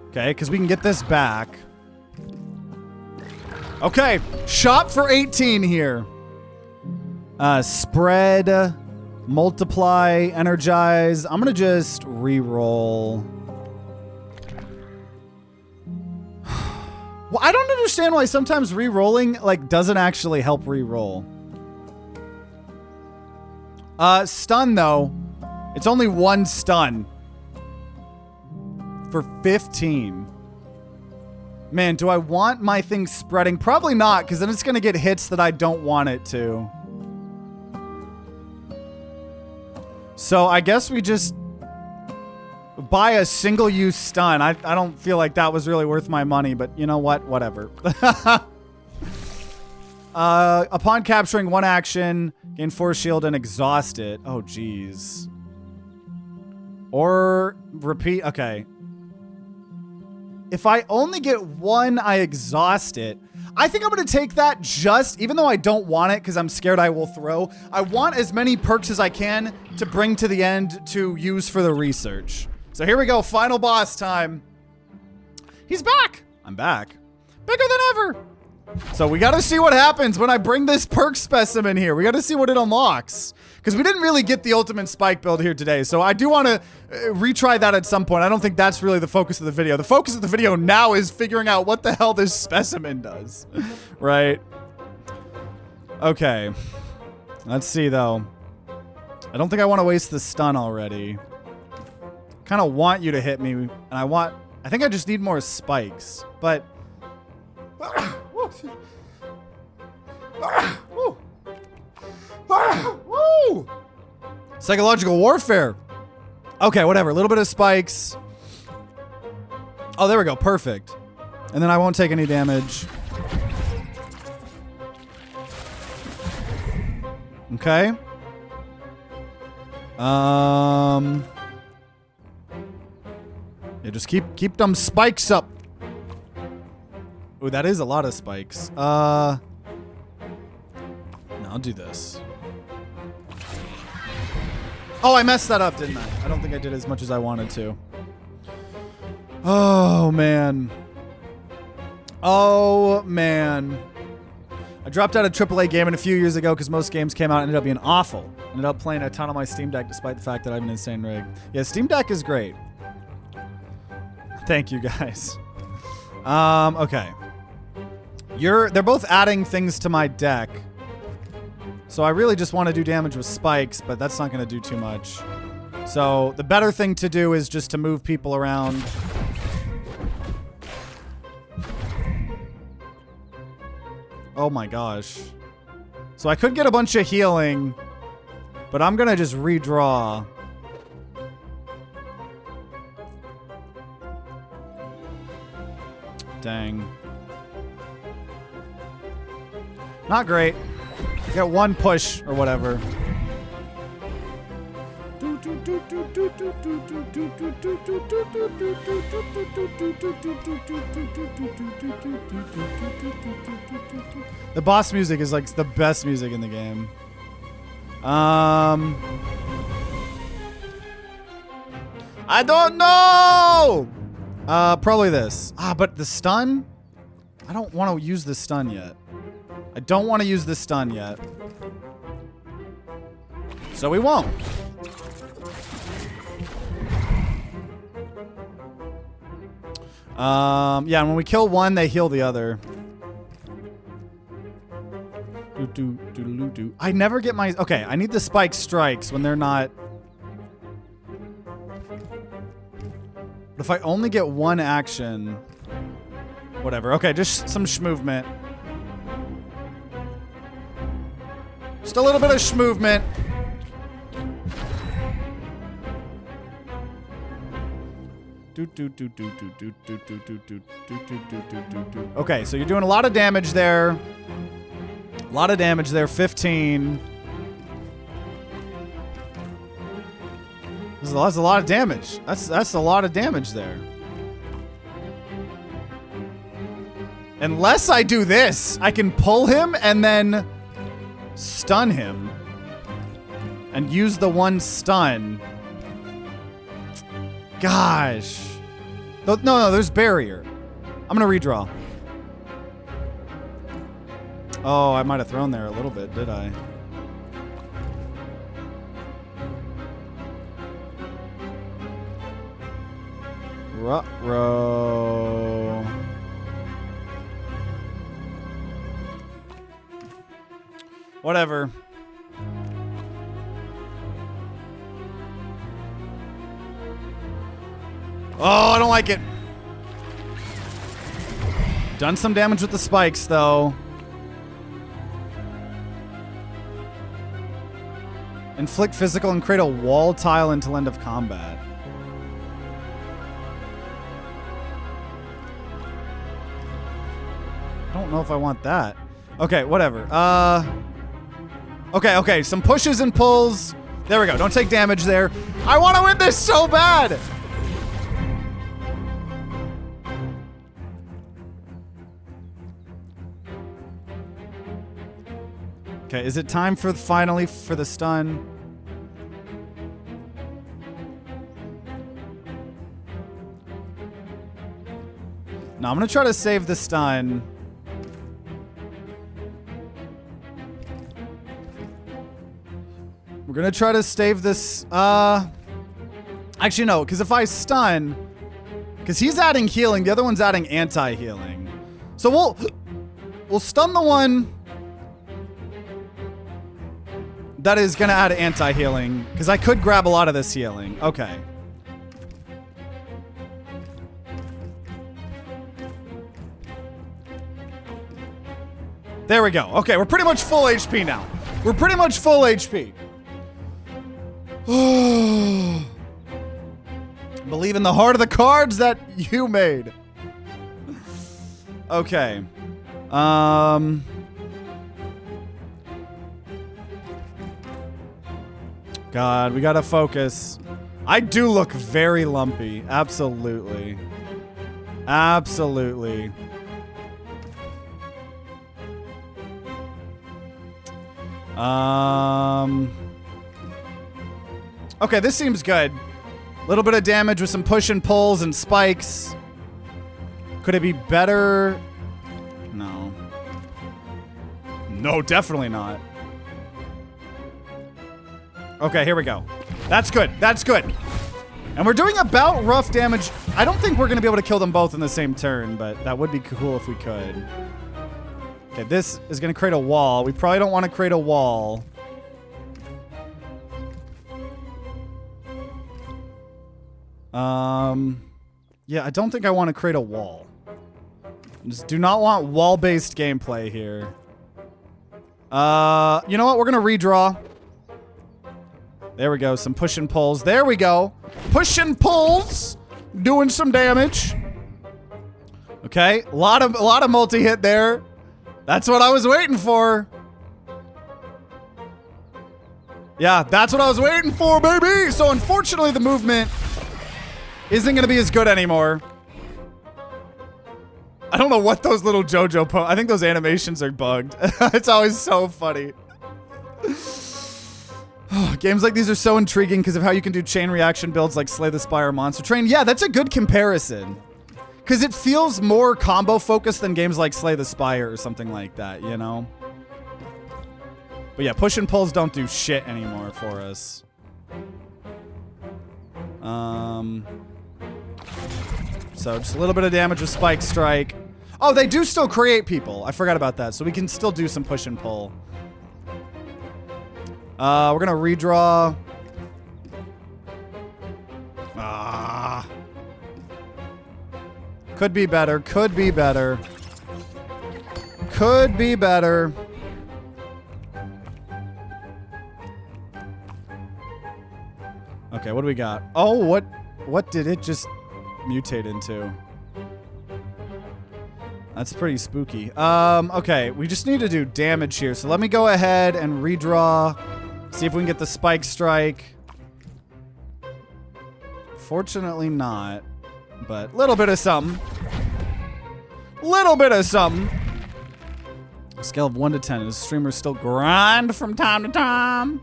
Okay, because we can get this back. Okay, shop for 18 here. Spread, multiply, energize. I'm gonna just re-roll. Well, I don't understand why sometimes re-rolling like doesn't actually help re-roll. Stun though. It's only 1 stun. For 15. Man, do I want my thing spreading? Probably not, because then it's going to get hits that I don't want it to. So I guess we just... buy a single-use stun. I don't feel like that was really worth my money, but you know what? Whatever. Upon capturing one action, gain force shield and exhaust it. Oh, geez. Or repeat. Okay. If I only get one, I exhaust it. I think I'm going to take that just, even though I don't want it because I'm scared I will throw. I want as many perks as I can to bring to the end to use for the research. So here we go. Final boss time. He's back. I'm back. Bigger than ever. So we got to see what happens when I bring this perk specimen here. We got to see what it unlocks. Because we didn't really get the ultimate spike build here today. So I do want to retry that at some point. I don't think that's really the focus of the video. The focus of the video now is figuring out what the hell this specimen does. Right? Okay. Let's see, though. I don't think I want to waste the stun already. Kind of want you to hit me. And I think I just need more spikes. But... Woo! Psychological warfare. Okay, whatever. A little bit of spikes. Oh, there we go. Perfect. And then I won't take any damage. Okay. Yeah, just keep them spikes up. Ooh, that is a lot of spikes. No, I'll do this. Oh, I messed that up, didn't I? I don't think I did as much as I wanted to. Oh, man. Oh, man. I dropped out of AAA gaming a few years ago because most games came out and ended up being awful. Ended up playing a ton on my Steam Deck despite the fact that I have an insane rig. Yeah, Steam Deck is great. Thank you, guys. Okay. They're both adding things to my deck. So I really just want to do damage with spikes, but that's not going to do too much. So the better thing to do is just to move people around. Oh my gosh. So I could get a bunch of healing, but I'm going to just redraw. Dang. Not great. Get one push or whatever. The boss music is like the best music in the game. I don't know. Probably this. But the stun? I don't want to use the stun yet. I don't want to use the stun yet. So we won't. Yeah, and when we kill one, they heal the other. I never get my... Okay, I need the spike strikes when they're not... But if I only get one action... Whatever. Okay, just some movement. Just a little bit of movement. Okay, so you're doing a lot of damage there. A lot of damage there. 15. That's a lot of damage. That's a lot of damage there. Unless I do this, I can pull him and then stun him. And use the one stun. Gosh. No, there's barrier. I'm gonna redraw. Oh, I might have thrown there a little bit, did I? Ruh-roh. Whatever. Oh, I don't like it. Done some damage with the spikes, though. Inflict physical and create a wall tile until end of combat. don't know if I want that. Okay, whatever. Okay, some pushes and pulls. There we go. Don't take damage there. I want to win this so bad. Okay, is it time for finally for the stun? No, I'm gonna try to save the stun. We're gonna try to save this. Actually, no, because if I stun, because he's adding healing, the other one's adding anti-healing. So we'll stun the one that is gonna add anti-healing, because I could grab a lot of this healing. Okay. There we go. Okay, we're pretty much full HP now. We're pretty much full HP. Believe in the heart of the cards that you made. Okay. God, we gotta focus. I do look very lumpy. Absolutely. Absolutely. Okay, this seems good. A little bit of damage with some push and pulls and spikes. Could it be better? No. No, definitely not. Okay, here we go. That's good. That's good. And we're doing about rough damage. I don't think we're going to be able to kill them both in the same turn, but that would be cool if we could. Okay, this is going to create a wall. We probably don't want to create a wall. Yeah, I don't think I want to create a wall. Just do not want wall-based gameplay here. You know what? We're going to redraw. There we go. Some push and pulls. There we go. Push and pulls. Doing some damage. Okay. A lot of multi-hit there. That's what I was waiting for. Yeah, that's what I was waiting for, baby. So unfortunately, the movement isn't going to be as good anymore. I don't know what those little JoJo I think those animations are bugged. It's always so funny. Games like these are so intriguing because of how you can do chain reaction builds like Slay the Spire, Monster Train. Yeah, that's a good comparison. Because it feels more combo focused than games like Slay the Spire or something like that, you know? But yeah, push and pulls don't do shit anymore for us. So just a little bit of damage with Spike Strike. Oh, they do still create people. I forgot about that. So we can still do some push and pull. We're gonna redraw. Could be better. Could be better. Could be better. Okay, what do we got? Oh, what did it just mutate into? That's pretty spooky. Okay, we just need to do damage here. So let me go ahead and redraw. See if we can get the Spike Strike. Fortunately not. But little bit of something. Little bit of something. Scale of 1 to 10. Does streamers still grind from time to time?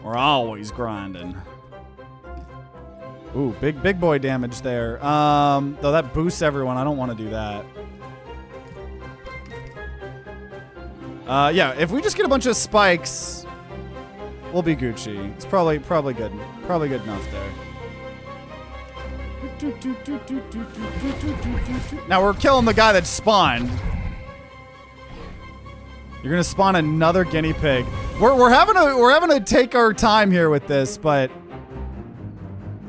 We're always grinding. Ooh, big boy damage there. Though that boosts everyone. I don't want to do that. Yeah, if we just get a bunch of spikes, we'll be Gucci. It's probably good. Probably good enough there. Now we're killing the guy that spawned. You're gonna spawn another guinea pig. We're having to take our time here with this, but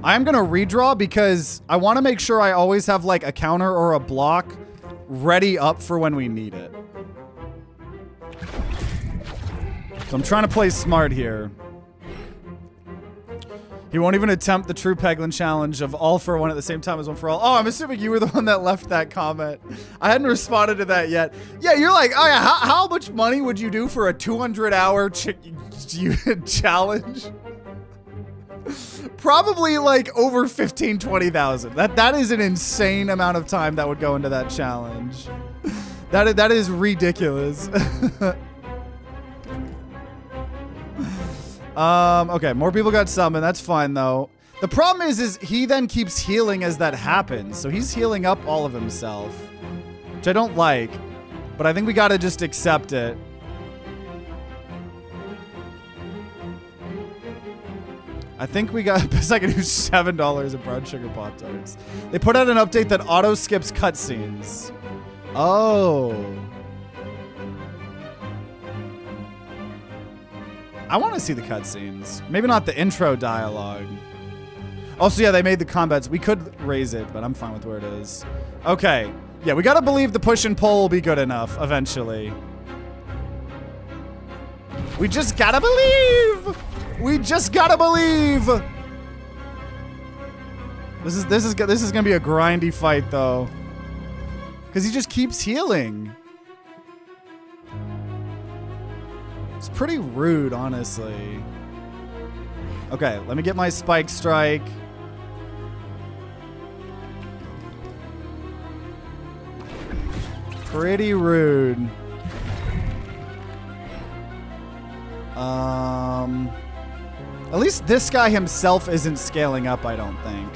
I'm gonna redraw because I want to make sure I always have like a counter or a block ready up for when we need it. So I'm trying to play smart here. He won't even attempt the true Peglin challenge of all for one at the same time as one for all. Oh, I'm assuming you were the one that left that comment. I hadn't responded to that yet. Yeah, you're like, oh yeah, how much money would you do for a 200-hour challenge? Probably like over 15, 20,000. That is an insane amount of time that would go into that challenge. That is ridiculous. Okay, more people got summoned. That's fine, though. The problem is he then keeps healing as that happens. So he's healing up all of himself, which I don't like. But I think we gotta just accept it. I think we got, best I can do $7 in brown sugar Pop-Tarts. They put out an update that auto-skips cutscenes. Oh. I want to see the cutscenes. Maybe not the intro dialogue. Also, yeah, they made the combats. We could raise it, but I'm fine with where it is. Okay. Yeah, we gotta believe the push and pull will be good enough eventually. We just gotta believe! We just gotta believe! This is gonna be a grindy fight, though. Because he just keeps healing. It's pretty rude, honestly. Okay, let me get my spike strike. Pretty rude. At least this guy himself isn't scaling up, I don't think.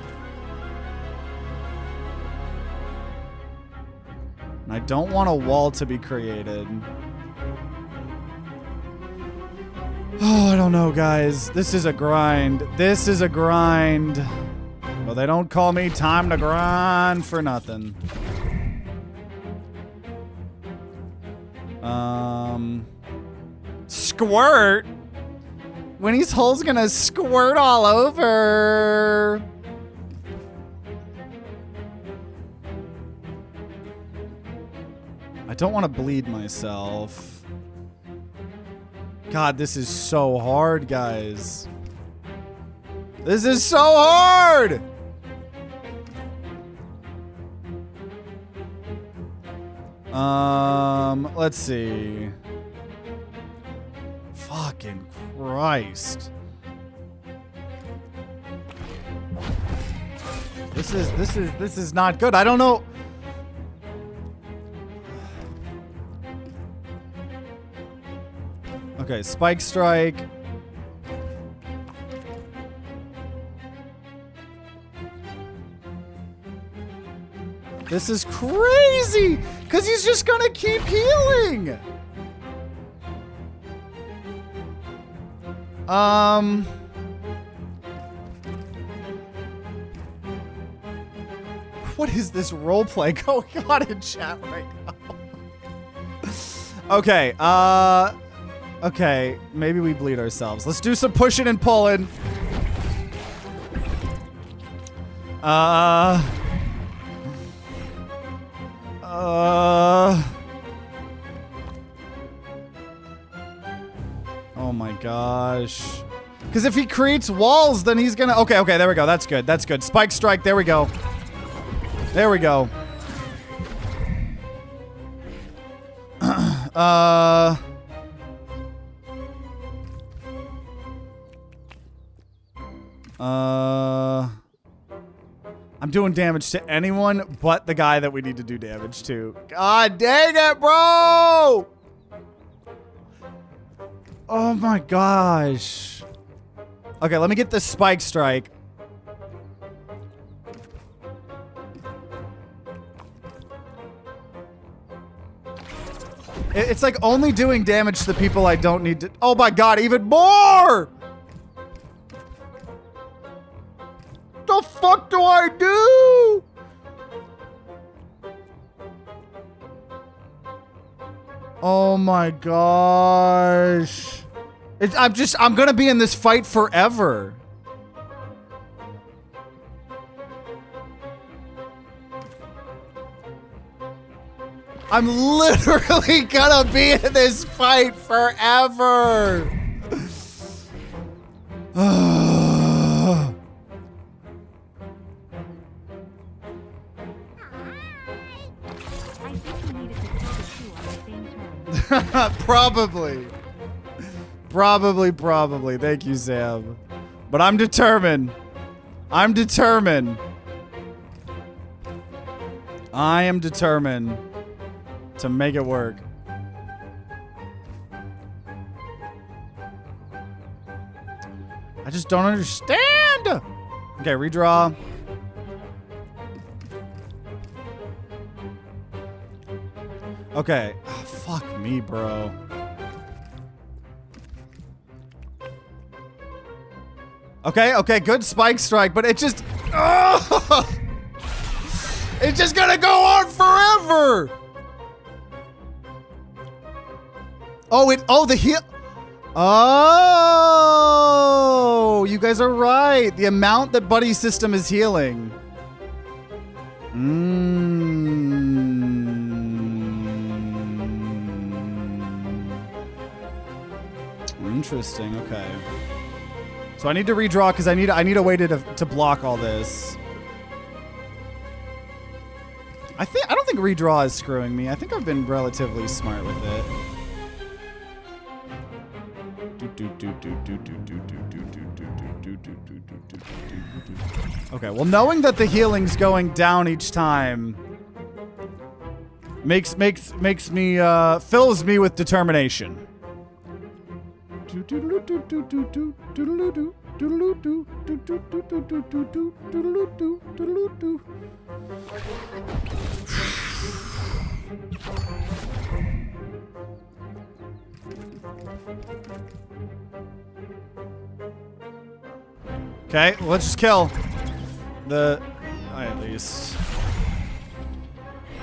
And I don't want a wall to be created. Oh, I don't know, guys. This is a grind. This is a grind. Well, they don't call me Time to Grind for nothing. Squirt? Winnie's hole's gonna squirt all over. I don't want to bleed myself. God, this is so hard, guys. This is so hard! Let's see. Fucking Christ. This is not good. I don't know. Okay, spike strike. This is crazy, because he's just gonna keep healing. What is this roleplay going on in chat right now? Okay, okay, maybe we bleed ourselves. Let's do some pushing and pulling. Oh my gosh. Because if he creates walls, then he's gonna... Okay, there we go. That's good. That's good. Spike strike. There we go. There we go. I'm doing damage to anyone but the guy that we need to do damage to. God dang it, bro! Oh my gosh. Okay, let me get this spike strike. It's like only doing damage to the people I don't need to... Oh my god, even more! The fuck do I do? Oh my gosh. I'm gonna be in this fight forever. I'm literally gonna be in this fight forever. Probably. Probably. Thank you, Sam. But I'm determined. I am determined to make it work. I just don't understand. Okay, redraw. Okay. Oh, fuck me, bro. Okay, good spike strike, but it just... Oh! It's just gonna go on forever! Oh, the heal... Oh, you guys are right. The amount that Buddy System is healing. Interesting, okay. So I need to redraw because I need a way to block all this. I don't think redraw is screwing me. I think I've been relatively smart with it. Okay, well, knowing that the healing's going down each time makes me fills me with determination. Okay, well, let's just kill the... at least.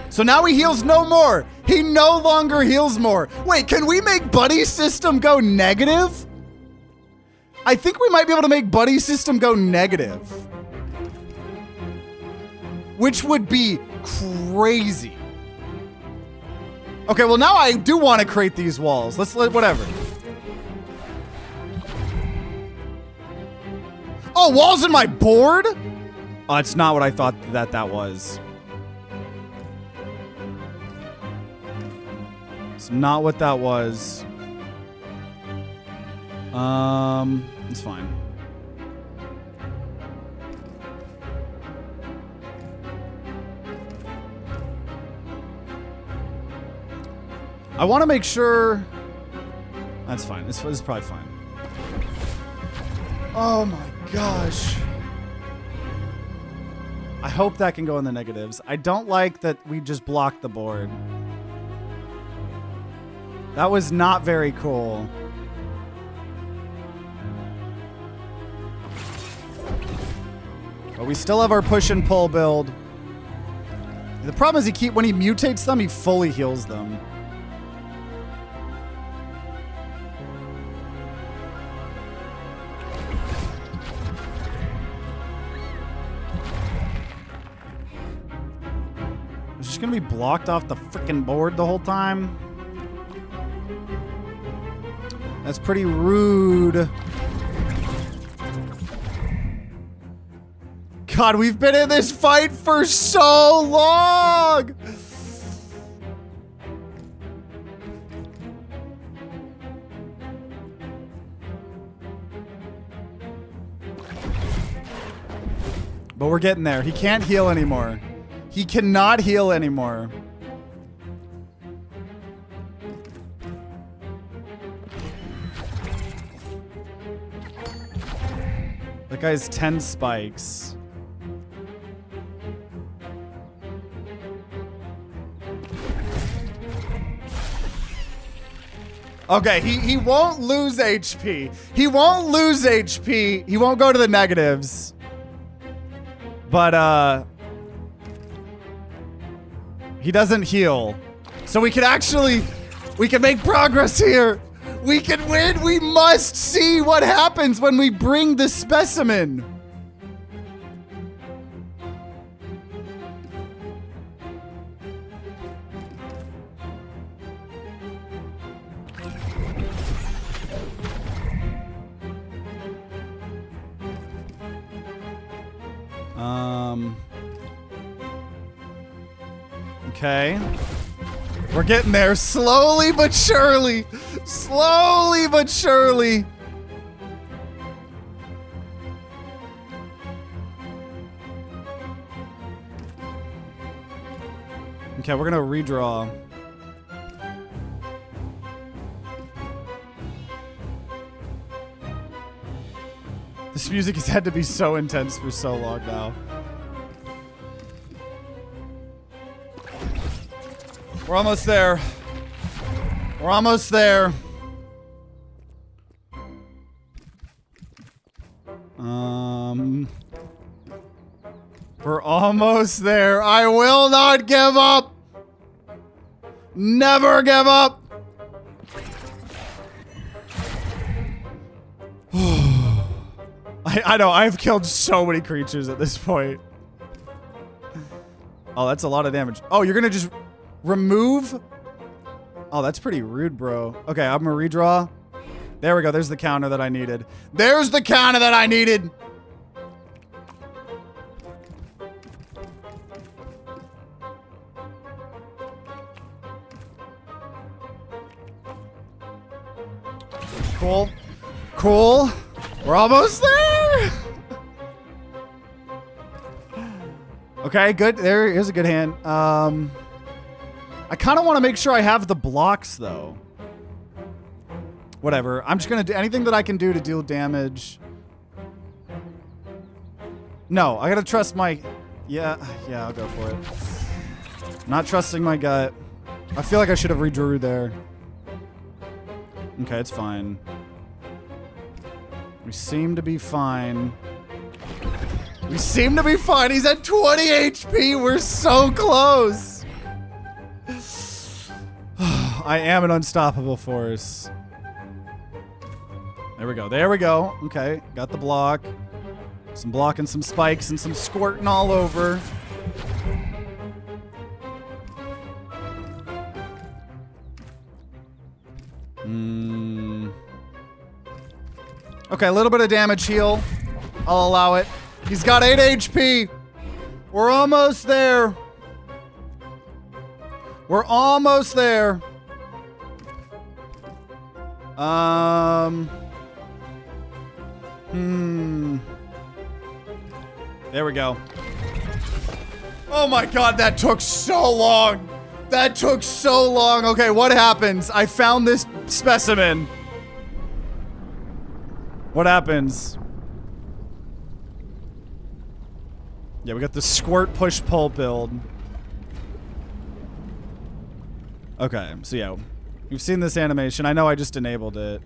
So now he heals no more. He no longer heals more. Wait, can we make Buddy System go negative? I think we might be able to make Buddy System go negative. Which would be crazy. Okay, well, now I do want to create these walls. Whatever. Oh, walls in my board? Oh, it's not what I thought that was. It's not what that was. It's fine. I want to make sure... That's fine. This is probably fine. Oh my gosh. I hope that can go in the negatives. I don't like that we just blocked the board. That was not very cool. But we still have our push and pull build. The problem is when he mutates them, he fully heals them. It's just gonna be blocked off the frickin' board the whole time. That's pretty rude. God, we've been in this fight for so long! But we're getting there. He can't heal anymore. He cannot heal anymore. That guy's 10 spikes. Okay, he won't lose HP. He won't lose HP. He won't go to the negatives. But, he doesn't heal. So we can make progress here. We can win. We must see what happens when we bring the specimen. Okay. We're getting there slowly but surely. Slowly but surely. Okay, we're gonna redraw. This music has had to be so intense for so long now. We're almost there. We're almost there. We're almost there. I will not give up. Never give up. I know, I've killed so many creatures at this point. Oh, that's a lot of damage. Oh, you're gonna just remove? Oh, that's pretty rude, bro. Okay, I'm gonna redraw. There we go, there's the counter that I needed. There's the counter that I needed! Cool. Cool. We're almost there! Okay, good. Here's a good hand. I kind of want to make sure I have the blocks, though. Whatever. I'm just going to do anything that I can do to deal damage. No, I got to trust my... Yeah, I'll go for it. Not trusting my gut. I feel like I should have redrew there. Okay, it's fine. We seem to be fine. We seem to be fine. He's at 20 HP. We're so close. I am an unstoppable force. There we go. There we go. Okay, got the block. Some block and some spikes and some squirting all over. Okay, a little bit of damage heal. I'll allow it. He's got 8 HP. We're almost there. We're almost there. There we go. Oh my god, that took so long. That took so long. Okay, what happens? I found this specimen. What happens? Yeah, we got the squirt push pull build. Okay, so yeah, you've seen this animation. I know I just enabled it.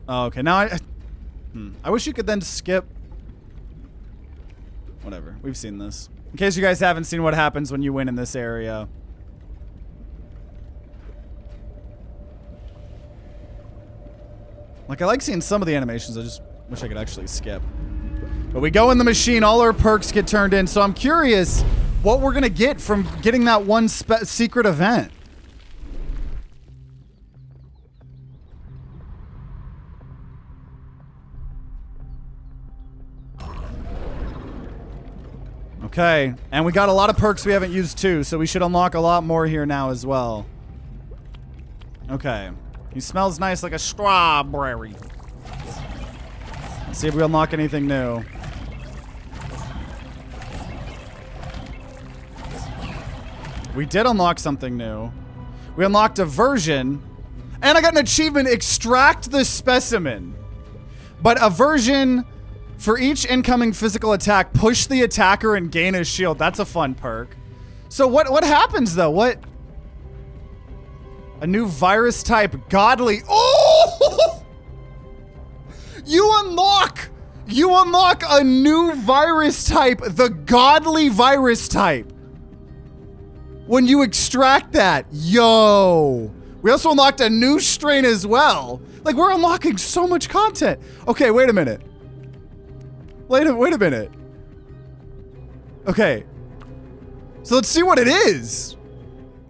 Oh, okay, now I wish you could then skip. Whatever, we've seen this. In case you guys haven't seen what happens when you win in this area. Like, I like seeing some of the animations, I just wish I could actually skip. But we go in the machine, all our perks get turned in, so I'm curious what we're gonna get from getting that one secret event. Okay, and we got a lot of perks we haven't used too, so we should unlock a lot more here now as well. Okay. He smells nice like a strawberry. Let's see if we unlock anything new. We did unlock something new. We unlocked a version, and I got an achievement, extract the specimen. But a version for each incoming physical attack, push the attacker and gain a shield. That's a fun perk. So what happens though? What? A new virus type, godly. Oh! You unlock a new virus type, the godly virus type. When you extract that, yo. We also unlocked a new strain as well. Like, we're unlocking so much content. Okay, wait a minute. Wait a minute. Okay. So let's see what it is.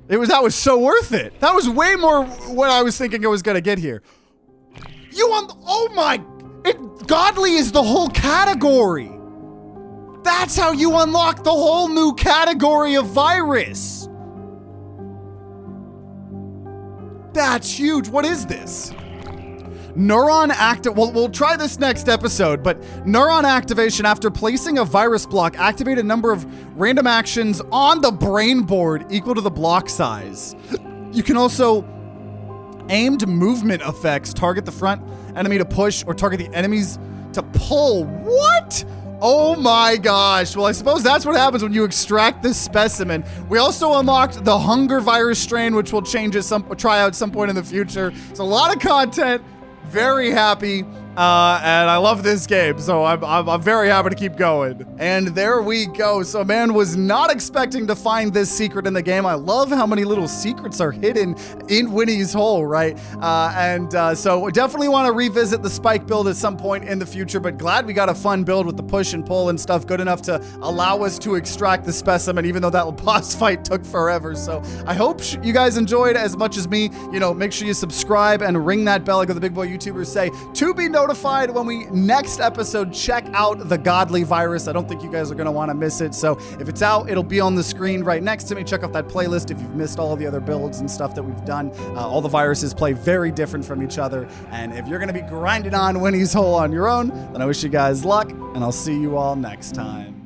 That was so worth it. That was way more what I was thinking I was gonna get here. Oh my, godly is the whole category. That's how you unlock the whole new category of virus. That's huge. What is this? Neuron active. We'll try this next episode, but neuron activation after placing a virus block, activate a number of random actions on the brain board equal to the block size. You can also aimed movement effects, target the front enemy to push or target the enemies to pull. What? Oh my gosh. Well, I suppose that's what happens when you extract this specimen. We also unlocked the hunger virus strain, which we'll try out at some point in the future. It's a lot of content. Very happy, and I love this game, so I'm very happy to keep going. And there we go. So man was not expecting to find this secret in the game. I love how many little secrets are hidden in Winnie's Hole, right? So definitely want to revisit the spike build at some point in the future, but glad we got a fun build with the push and pull and stuff, good enough to allow us to extract the specimen, even though that boss fight took forever. So I hope you guys enjoyed as much as me. You know, make sure you subscribe and ring that bell like the big boy YouTubers say to be notified when we next episode check out the godly virus. I don't think you guys are going to want to miss it. So if it's out, it'll be on the screen right next to me. Check out that playlist if you've missed all the other builds and stuff that we've done. All the viruses play very different from each other. And if you're going to be grinding on Winnie's Hole on your own, then I wish you guys luck, and I'll see you all next time.